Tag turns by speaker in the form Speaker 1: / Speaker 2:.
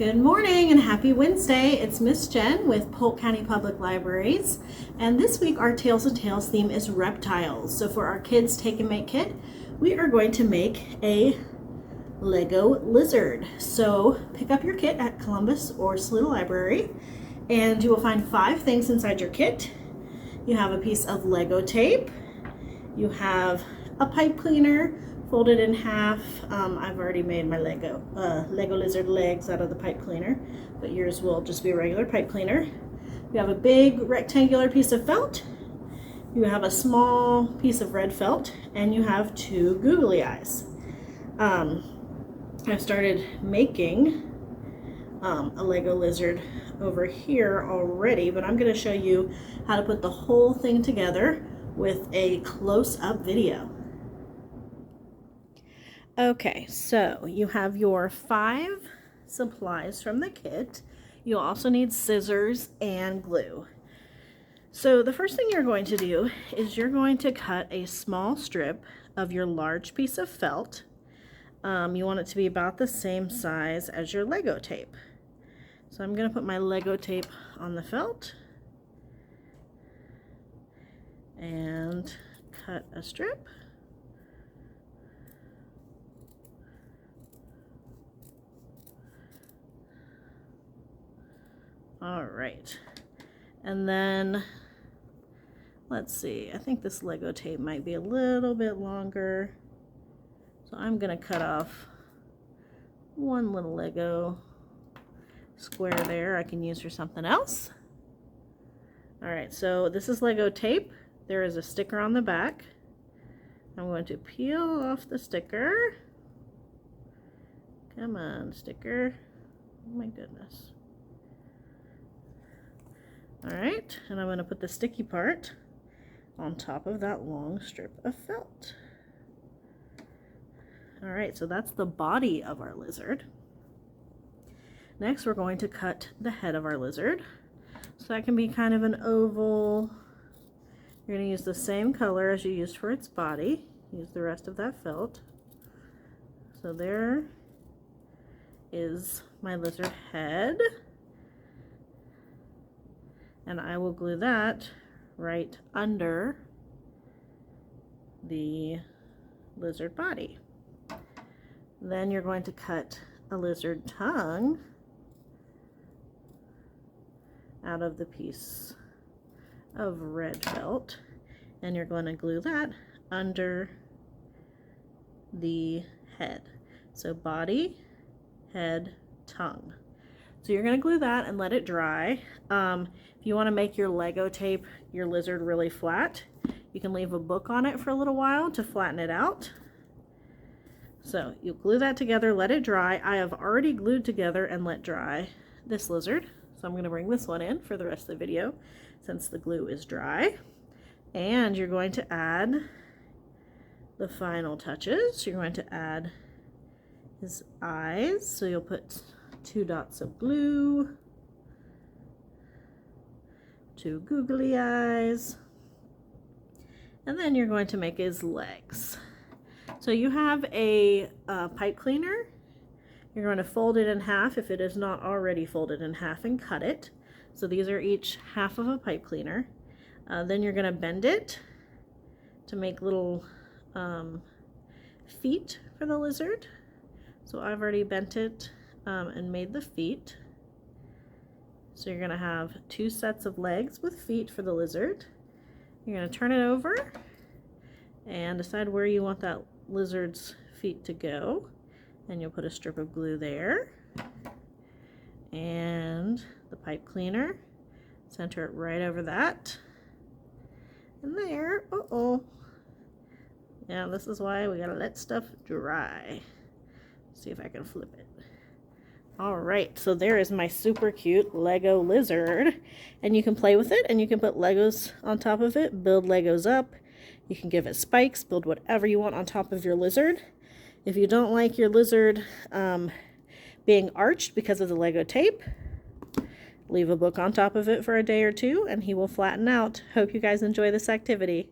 Speaker 1: Good morning and happy Wednesday. It's Miss Jen with Polk County Public Libraries. And this week our Tales and Tales theme is reptiles. So for our kids take and make kit, we are going to make a Lego lizard. So pick up your kit at Columbus or Saluda Library and you will find 5 things inside your kit. You have a piece of Lego tape. You have a pipe cleaner folded in half. I've already made my Lego lizard legs out of the pipe cleaner, but yours will just be a regular pipe cleaner. You have a big rectangular piece of felt. You have a small piece of red felt, and you have 2 googly eyes. I've started making a Lego lizard over here already, but I'm going to show you how to put the whole thing together with a close-up video. Okay, so you have your 5 supplies from the kit. You'll also need scissors and glue. So the first thing you're going to do is you're going to cut a small strip of your large piece of felt. You want it to be about the same size as your Lego tape. So I'm going to put my Lego tape on the felt and cut a strip. All right, and then let's see, I think this Lego tape might be a little bit longer, so I'm gonna cut off one little Lego square there I can use for something else. All right, so this is Lego tape. There is a sticker on the back. I'm going to peel off the sticker. Come on, sticker. Oh my goodness. Alright, and I'm going to put the sticky part on top of that long strip of felt. Alright, so that's the body of our lizard. Next, we're going to cut the head of our lizard. So that can be kind of an oval. You're going to use the same color as you used for its body. Use the rest of that felt. So there is my lizard head. And I will glue that right under the lizard body. Then you're going to cut a lizard tongue out of the piece of red felt, and you're going to glue that under the head. So body, head, tongue. So you're going to glue that and let it dry. If you want to make your Lego tape, your lizard really flat, you can leave a book on it for a little while to flatten it out. So you glue that together, let it dry. I have already glued together and let dry this lizard. So I'm going to bring this one in for the rest of the video since the glue is dry. And you're going to add the final touches. You're going to add his eyes. So you'll put 2 dots of glue, 2 googly eyes, and then you're going to make his legs. So you have a pipe cleaner. You're going to fold it in half if it is not already folded in half and cut it. So these are each half of a pipe cleaner. Then you're going to bend it to make little feet for the lizard. So I've already bent it and made the feet. So you're going to have 2 sets of legs with feet for the lizard. You're going to turn it over and decide where you want that lizard's feet to go. And you'll put a strip of glue there. And the pipe cleaner. Center it right over that. And there. Uh-oh. Yeah, this is why we got to let stuff dry. See if I can flip it. Alright, so there is my super cute Lego lizard, and you can play with it and you can put Legos on top of it, build Legos up, you can give it spikes, build whatever you want on top of your lizard. If you don't like your lizard being arched because of the Lego tape, leave a book on top of it for a day or 2 and he will flatten out. Hope you guys enjoy this activity.